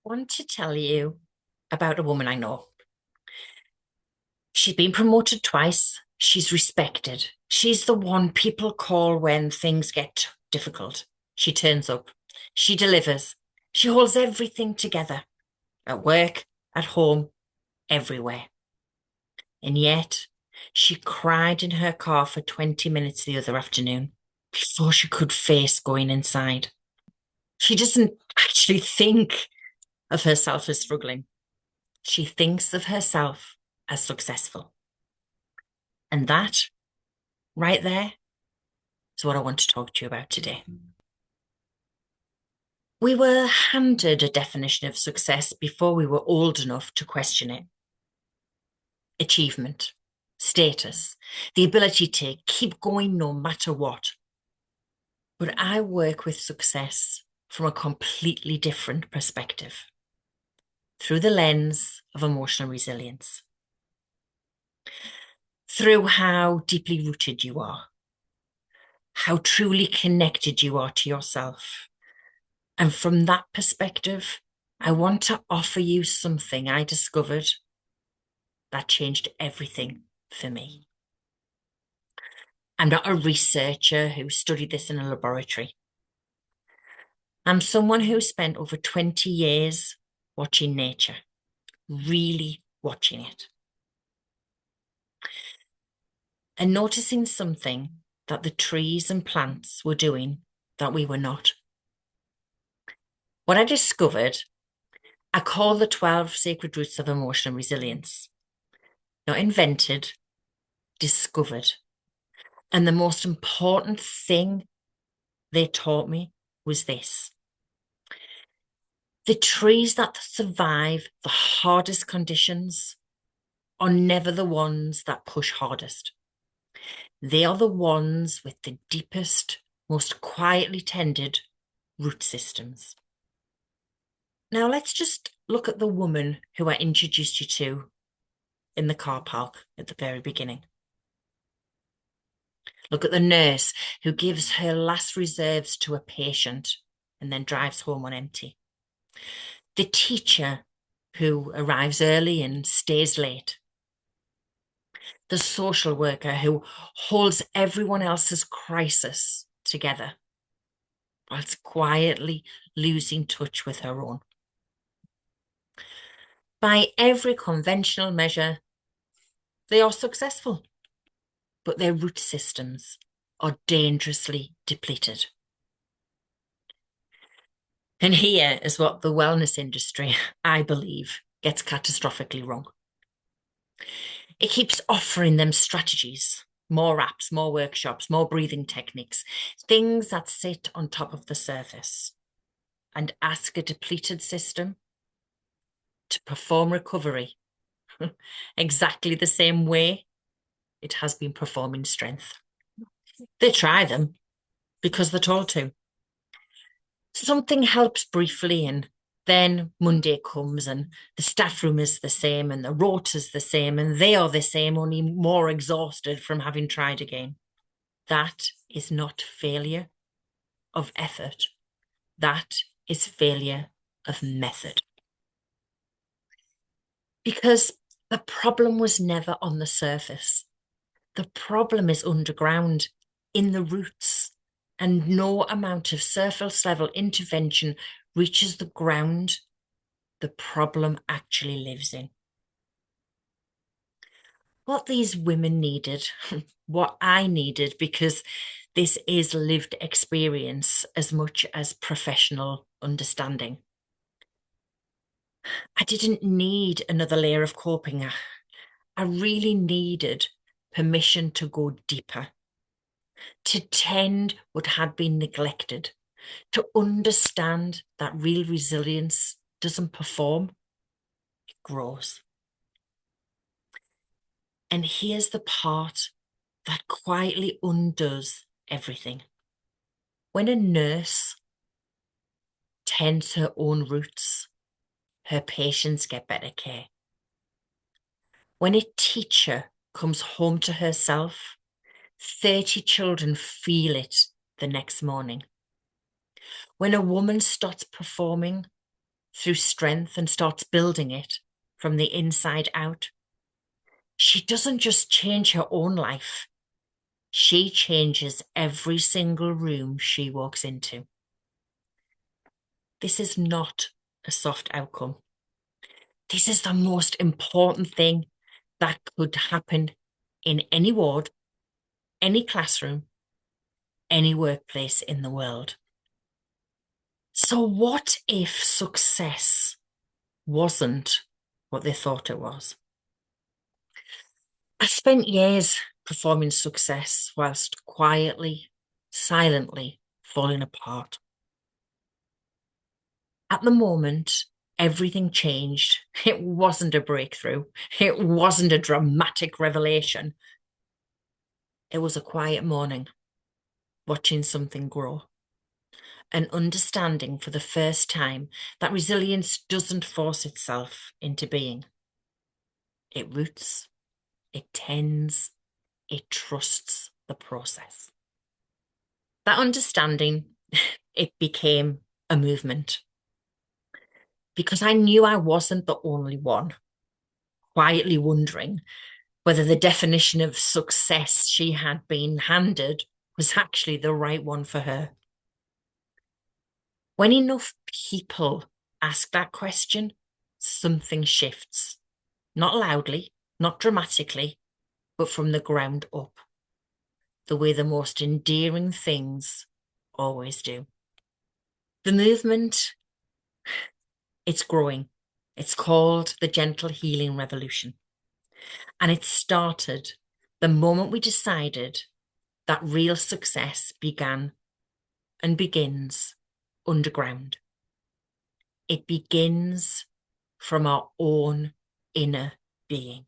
Want to tell you about a woman I know. She's been promoted twice. She's respected. She's the one people call when things get difficult. She turns up. She delivers. She holds everything together at work, at home, everywhere. And yet, she cried in her car for 20 minutes the other afternoon before she could face going inside. She doesn't actually think of herself as struggling. She thinks of herself as successful. And that right there is what I want to talk to you about today. We were handed a definition of success before we were old enough to question it. Achievement, status, the ability to keep going no matter what. But I work with success from a completely different perspective, through the lens of emotional resilience, through how deeply rooted you are, how truly connected you are to yourself. And from that perspective, I want to offer you something I discovered that changed everything for me. I'm not a researcher who studied this in a laboratory. I'm someone who spent over 20 years watching nature, really watching it, and noticing something that the trees and plants were doing that we were not. What I discovered, I call the 12 sacred roots of emotional resilience. Not invented, discovered. And the most important thing they taught me was this. The trees that survive the hardest conditions are never the ones that push hardest. They are the ones with the deepest, most quietly tended root systems. Now let's just look at the woman who I introduced you to in the car park at the very beginning. Look at the nurse who gives her last reserves to a patient and then drives home on empty. The teacher who arrives early and stays late. The social worker who holds everyone else's crisis together whilst quietly losing touch with her own. By every conventional measure, they are successful, but their root systems are dangerously depleted. And here is what the wellness industry, I believe, gets catastrophically wrong. It keeps offering them strategies, more apps, more workshops, more breathing techniques, things that sit on top of the surface and ask a depleted system to perform recovery exactly the same way it has been performing strength. They try them because they're told to. Something helps briefly, and then Monday comes and the staff room is the same and the rota's the same and they are the same, only more exhausted from having tried again. That is not failure of effort. That is failure of method. Because the problem was never on the surface. The problem is underground, in the roots, and no amount of surface level intervention reaches the ground the problem actually lives in. What these women needed, what I needed, because this is lived experience as much as professional understanding. I didn't need another layer of coping. I really needed permission to go deeper, to tend what had been neglected, to understand that real resilience doesn't perform, it grows. And here's the part that quietly undoes everything. When a nurse tends her own roots, her patients get better care. When a teacher comes home to herself, 30 children feel it the next morning. When a woman starts performing, through strength and starts building it from the inside out, she doesn't just change her own life, she changes every single room she walks into. This is not a soft outcome. This is the most important thing that could happen in any ward, any classroom, any workplace in the world. So, what if success wasn't what they thought it was? I spent years performing success whilst quietly, silently falling apart. At the moment, everything changed. It wasn't a breakthrough. It wasn't a dramatic revelation. It was a quiet morning, watching something grow, and understanding for the first time that resilience doesn't force itself into being. It roots, it tends, it trusts the process. That understanding, it became a movement because I knew I wasn't the only one quietly wondering whether the definition of success she had been handed was actually the right one for her. When enough people ask that question, something shifts. Not loudly, not dramatically, but from the ground up, the way the most endearing things always do. The movement, it's growing. It's called the Gentle Healing Revolution. And it started the moment we decided that real success began and begins underground. It begins from our own inner being.